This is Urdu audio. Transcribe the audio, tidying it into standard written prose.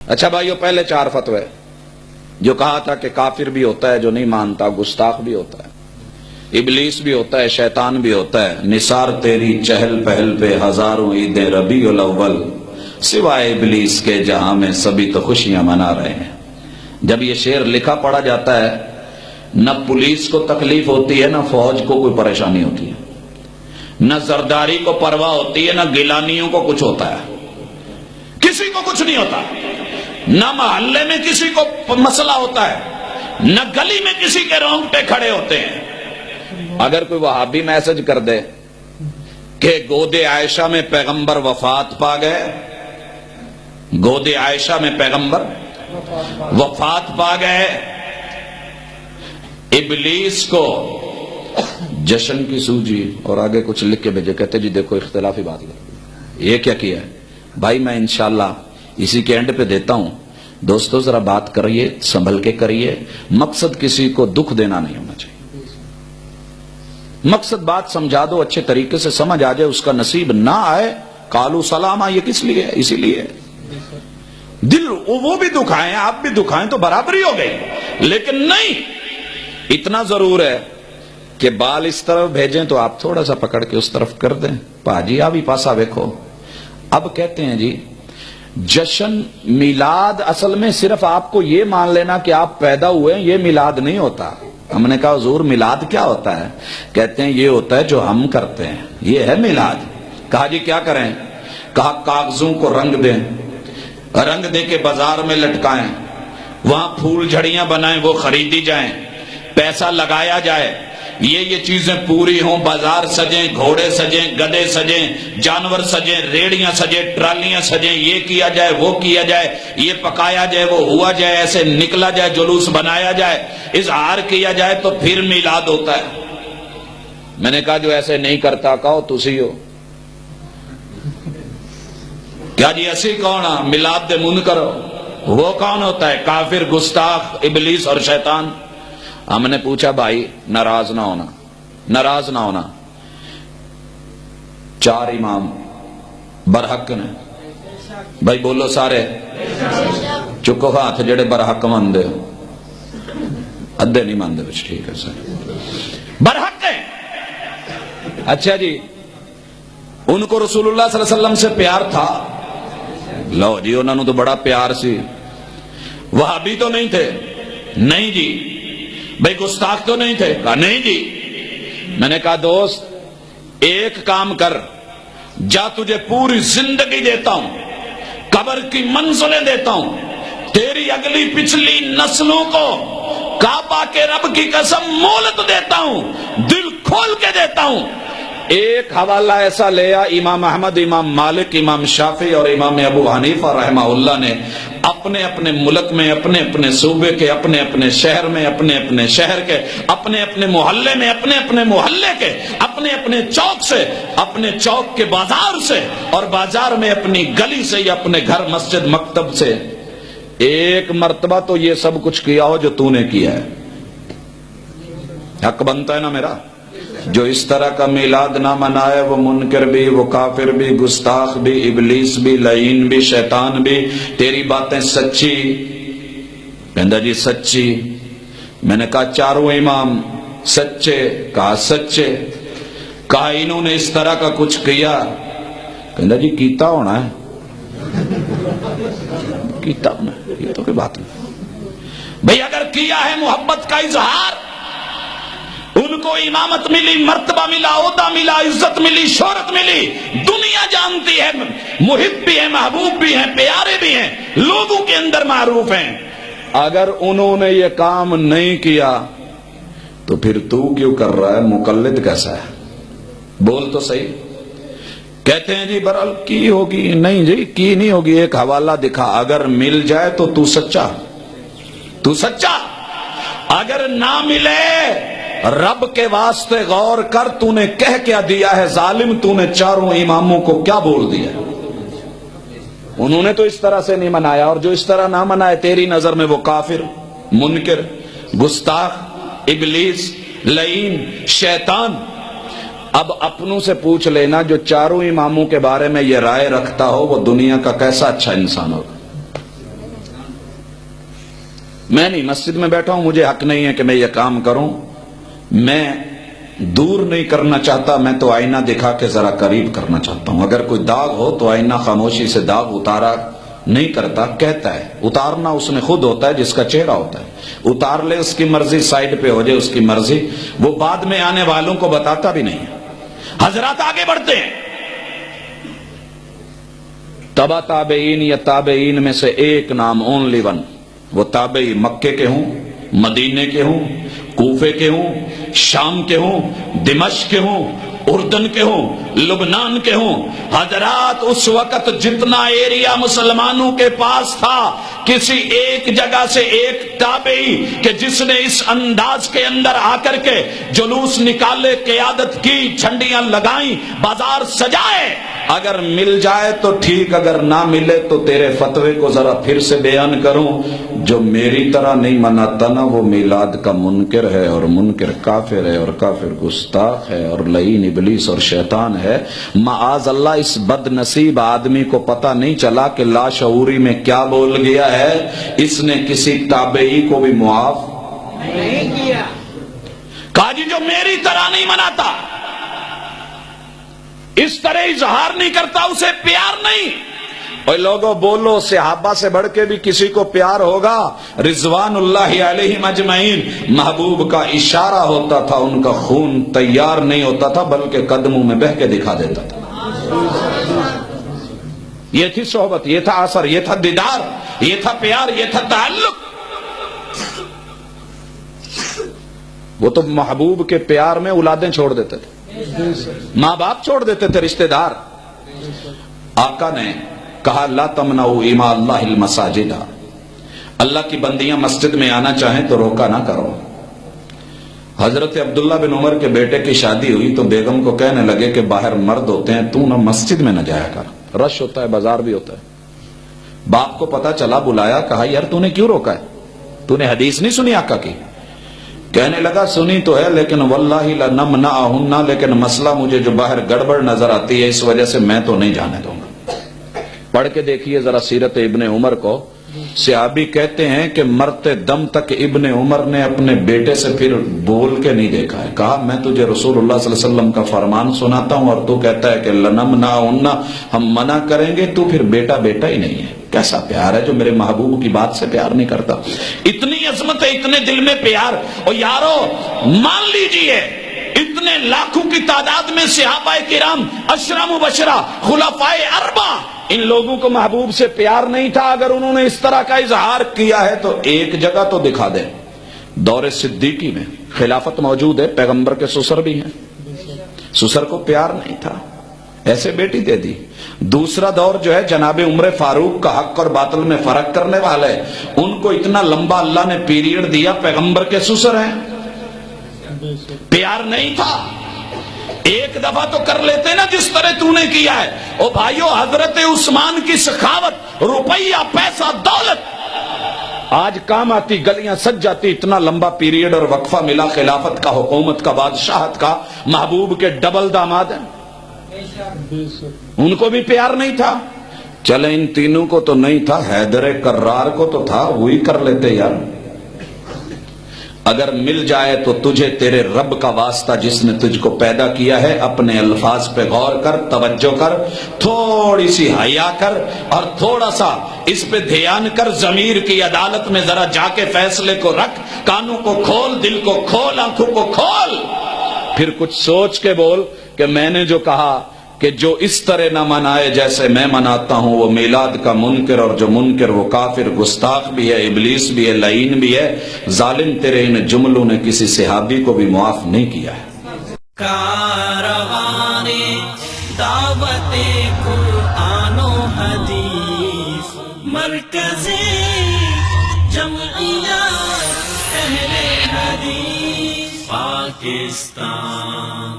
اچھا بھائیو، پہلے 4 فتوے جو کہا تھا کہ کافر بھی ہوتا ہے جو نہیں مانتا، گستاخ بھی ہوتا ہے، ابلیس بھی ہوتا ہے، شیطان بھی ہوتا ہے، نثار تیری چہل پہل پہ ہزاروں عیدیں ربیع الاول، سوائے ابلیس کے جہاں میں سبھی تو خوشیاں منا رہے ہیں۔ جب یہ شعر لکھا پڑھا جاتا ہے، نہ پولیس کو تکلیف ہوتی ہے، نہ فوج کو کوئی پریشانی ہوتی ہے، نہ زرداری کو پرواہ ہوتی ہے، نہ گیلانیوں کو کچھ ہوتا ہے، کسی کو کچھ نہیں ہوتا، نہ محلے میں کسی کو مسئلہ ہوتا ہے، نہ گلی میں کسی کے رونگٹے کھڑے ہوتے ہیں۔ اگر کوئی وہابی میسج کر دے کہ گود عائشہ میں پیغمبر وفات پا گئے، گود عائشہ میں پیغمبر وفات پا گئے، ابلیس کو جشن کی سوجی اور آگے کچھ لکھ کے بھیجے، کہتے جی دیکھو اختلافی بات ہے، یہ کیا کیا ہے؟ بھائی میں انشاءاللہ اسی کے اینڈ پہ دیتا ہوں، دوستو ذرا بات کریے، سنبھل کے کریے، مقصد کسی کو دکھ دینا نہیں ہونا چاہیے، مقصد بات سمجھا دو، اچھے طریقے سے سمجھ آ جائے، اس کا نصیب نہ آئے قالو سلاما، یہ کس لیے؟ اسی لیے دل وہ بھی دکھائیں آپ بھی دکھائیں تو برابری ہو گئی، لیکن نہیں، اتنا ضرور ہے کہ بال اس طرف بھیجیں تو آپ تھوڑا سا پکڑ کے اس طرف کر دیں، پاجی آپ ہی پاسا دیکھو۔ اب کہتے ہیں جی جشن میلاد، اصل میں صرف آپ کو یہ مان لینا کہ آپ پیدا ہوئے ہیں یہ میلاد نہیں ہوتا۔ ہم نے کہا حضور میلاد کیا ہوتا ہے؟ کہتے ہیں یہ ہوتا ہے جو ہم کرتے ہیں، یہ ہے میلاد۔ کہا جی کیا کریں؟ کہا کاغذوں کو رنگ دیں، رنگ دے کے بازار میں لٹکائیں، وہاں پھول جھڑیاں بنائیں، وہ خریدی جائیں، پیسہ لگایا جائے، یہ چیزیں پوری ہوں، بازار سجیں، گھوڑے سجیں، گدے سجیں، جانور سجیں، ریڑیاں سجیں، ٹرالیاں سجیں، یہ کیا جائے، وہ کیا جائے، یہ پکایا جائے، وہ ہوا جائے، ایسے نکلا جائے، جلوس بنایا جائے، اظہار کیا جائے، تو پھر میلاد ہوتا ہے۔ میں نے کہا جو ایسے نہیں کرتا کہو تسی ہو۔ کیا جی ایسی کون ہے؟ میلاد دے منکر ہو۔ وہ کون ہوتا ہے؟ کافر، گستاخ، ابلیس اور شیطان۔ ہم نے پوچھا بھائی ناراض نہ ہونا، ناراض نہ ہونا، 4 امام برحق نے، بھائی بولو سارے، چکو ہاتھ جڑے برحق مندے ادھے نہیں ماندے بچ، ٹھیک ہے سر، برحق ہے۔ اچھا جی ان کو رسول اللہ صلی اللہ علیہ وسلم سے پیار تھا؟ لو جی انہوں نے تو بڑا پیار سی۔ وہابی تو نہیں تھے؟ نہیں جی۔ بھئی گستاخ تو نہیں تھے؟ کہا نہیں جی۔ میں نے کہا دوست ایک کام کر، جا تجھے پوری زندگی دیتا ہوں، قبر کی منزلیں دیتا ہوں، تیری اگلی پچھلی نسلوں کو کعبہ کے رب کی قسم مہلت دیتا ہوں، دل کھول کے دیتا ہوں۔ ایک حوالہ ایسا لیا، امام احمد، امام مالک، امام شافعی اور امام ابو حنیفہ رحمہ اللہ نے اپنے اپنے ملک میں، اپنے اپنے صوبے کے، اپنے اپنے شہر میں، اپنے اپنے شہر کے، اپنے اپنے محلے میں، اپنے اپنے محلے کے، اپنے اپنے چوک سے، اپنے چوک کے بازار سے، اور بازار میں اپنی گلی سے یا اپنے گھر، مسجد، مکتب سے ایک مرتبہ تو یہ سب کچھ کیا ہو جو تو نے کیا ہے۔ حق بنتا ہے نا میرا؟ جو اس طرح کا میلاد نہ منائے وہ منکر بھی، وہ کافر بھی، گستاخ بھی، ابلیس بھی، لعین بھی، شیطان بھی۔ تیری باتیں سچی؟ کہندا جی سچی۔ میں نے کہا 4 امام سچے؟ کہا سچے۔ کہا انہوں نے اس طرح کا کچھ کیا؟ کہندا جی کیتا ہونا ہے، کیتا ہونا ہے، یہ تو کوئی بات نہیں۔ بھئی اگر کیا ہے محبت کا اظہار، ان کو امامت ملی، مرتبہ ملا، عہدہ ملا، عزت ملی، شہرت ملی، دنیا جانتی ہے، محب بھی ہیں، محبوب بھی ہیں، پیارے بھی ہیں، لوگوں کے اندر معروف ہیں۔ اگر انہوں نے یہ کام نہیں کیا تو پھر تو کیوں کر رہا ہے؟ مقلد کیسا ہے؟ بول تو صحیح۔ کہتے ہیں جی برحال کی ہوگی؟ نہیں جی کی نہیں ہوگی، ایک حوالہ دکھا، اگر مل جائے تو تو سچا، تو سچا، اگر نہ ملے رب کے واسطے غور کر، تو نے کہہ کیا دیا ہے ظالم؟ تو نے 4 اماموں کو کیا بول دیا؟ انہوں نے تو اس طرح سے نہیں منایا، اور جو اس طرح نہ منائے تیری نظر میں وہ کافر، منکر، گستاخ، ابلیس، لعین، شیطان۔ اب اپنوں سے پوچھ لینا جو 4 اماموں کے بارے میں یہ رائے رکھتا ہو وہ دنیا کا کیسا اچھا انسان ہوگا؟ میں نہیں مسجد میں بیٹھا ہوں, مجھے حق نہیں ہے کہ میں یہ کام کروں, میں دور نہیں کرنا چاہتا, میں تو آئینہ دکھا کے ذرا قریب کرنا چاہتا ہوں. اگر کوئی داغ ہو تو آئینہ خاموشی سے داغ اتارا نہیں کرتا, کہتا ہے. اتارنا اس نے خود ہوتا ہے جس کا چہرہ ہوتا ہے, اتار لے اس کی مرضی, سائڈ پہ ہو جائے اس کی مرضی, وہ بعد میں آنے والوں کو بتاتا بھی نہیں. حضرات آگے بڑھتے ہیں. تبا تابعین یا تابعین میں سے ایک نام, اونلی ون, وہ تابعی مکے کے ہوں, مدینے کے ہوں, کوفے کے ہوں, شام کے ہوں, دمشق کے ہوں, اردن کے ہوں, لبنان کے ہوں. حضرات اس وقت جتنا ایریا مسلمانوں کے پاس تھا, کسی ایک جگہ سے ایک تابعی کہ جس نے اس انداز کے اندر آ کر کے جلوس نکالے, قیادت کی, جھنڈیاں لگائیں, بازار سجائے, اگر مل جائے تو ٹھیک, اگر نہ ملے تو تیرے فتوے کو ذرا پھر سے بیان کروں. جو میری طرح نہیں مناتا نا وہ میلاد کا منکر ہے, اور منکر کافر ہے, اور کافر گستاخ ہے, اور لعین ابلیس اور شیطان ہے. معاذ اللہ اس بد نصیب آدمی کو پتہ نہیں چلا کہ لاشعوری میں کیا بول گیا ہے. اس نے کسی تابعی کو بھی معاف نہیں کیا. کہا جی جو میری طرح نہیں مناتا, اس طرح اظہار نہیں کرتا, اسے پیار نہیں. اور لوگوں بولو, صحابہ سے بڑھ کے بھی کسی کو پیار ہوگا؟ رضوان اللہ علیہم اجمعین. محبوب کا اشارہ ہوتا تھا, ان کا خون تیار نہیں ہوتا تھا بلکہ قدموں میں بہہ کے دکھا دیتا تھا. یہ تھی صحبت, یہ تھا اثر, یہ تھا دیدار, یہ تھا پیار, یہ تھا تعلق. وہ تو محبوب کے پیار میں اولادیں چھوڑ دیتے تھے, ماں باپ چھوڑ دیتے تھے, رشتہ دار. آقا نے کہا لا تمنعوا اماء اللہ المساجد, اللہ کی بندیاں مسجد میں آنا چاہیں تو روکا نہ کرو. حضرت عبداللہ بن عمر کے بیٹے کی شادی ہوئی تو بیگم کو کہنے لگے کہ باہر مرد ہوتے ہیں, تو نہ مسجد میں نہ جایا کر, رش ہوتا ہے, بازار بھی ہوتا ہے. باپ کو پتا چلا, بلایا, کہا یار تو نے کیوں روکا ہے, تو نے حدیث نہیں سنی آقا کی؟ کہنے لگا سنی تو ہے لیکن واللہ لنمنعہن, لیکن مسئلہ مجھے جو باہر گڑبڑ نظر آتی ہے اس وجہ سے میں تو نہیں جانے دوں گا. پڑھ کے دیکھیے ذرا سیرت ابن عمر کو. صحابی کہتے ہیں کہ مرتے دم تک ابن عمر نے اپنے بیٹے سے پھر بول کے نہیں دیکھا ہے. کہا میں تجھے رسول اللہ صلی اللہ علیہ وسلم کا فرمان سناتا ہوں اور تو کہتا ہے کہ لنمنعہن, ہم منع کریں گے, تو پھر بیٹا بیٹا ہی نہیں ہے. کیسا پیار ہے جو میرے محبوب کی بات سے پیار نہیں کرتا. اتنی عظمت ہے, اتنے دل میں پیار. اور یارو مان لیجئے اتنے لاکھوں کی تعداد میں صحابہ کرام, عشرہ مبشرہ, خلفائے اربعہ, ان لوگوں کو محبوب سے پیار نہیں تھا. اگر انہوں نے اس طرح کا اظہار کیا ہے تو ایک جگہ تو دکھا دیں. دور صدیقی میں خلافت موجود ہے, پیغمبر کے سسر بھی ہیں, سسر کو پیار نہیں تھا, ایسے بیٹی دے دی. دوسرا دور جو ہے جناب عمر فاروق کا حق اور باطل میں فرق کرنے والے, ان کو اتنا لمبا اللہ نے پیریڈ دیا, پیغمبر کے سسر ہیں, پیار نہیں تھا. ایک دفعہ تو کر لیتے نا جس طرح تو نے کیا ہے. او بھائیو, حضرت عثمان کی سخاوت, روپیہ, پیسہ, دولت آج کام آتی, گلیاں سج جاتی. اتنا لمبا پیریڈ اور وقفہ ملا خلافت کا, حکومت کا, بادشاہت کا. محبوب کے ڈبل داماد ہیں, ان کو بھی پیار نہیں تھا. چلے ان تینوں کو تو نہیں تھا, حیدر کرار کو تو تھا, وہی کر لیتے یار. اگر مل جائے تو تجھے تیرے رب کا واسطہ جس نے تجھ کو پیدا کیا ہے, اپنے الفاظ پہ غور کر, توجہ کر, تھوڑی سی حیا کر, اور تھوڑا سا اس پہ دھیان کر. ضمیر کی عدالت میں ذرا جا کے فیصلے کو رکھ, کانوں کو کھول, دل کو کھول, آنکھوں کو کھول, پھر کچھ سوچ کے بول کہ میں نے جو کہا کہ جو اس طرح نہ منائے جیسے میں مناتا ہوں وہ میلاد کا منکر, اور جو منکر وہ کافر, گستاخ بھی ہے, ابلیس بھی ہے, لعین بھی ہے. ظالم تیرے ان جملوں نے کسی صحابی کو بھی معاف نہیں کیا ہے. کاروان دعوت قرآن و حدیث, مرکز جمعیت اہل حدیث پاکستان.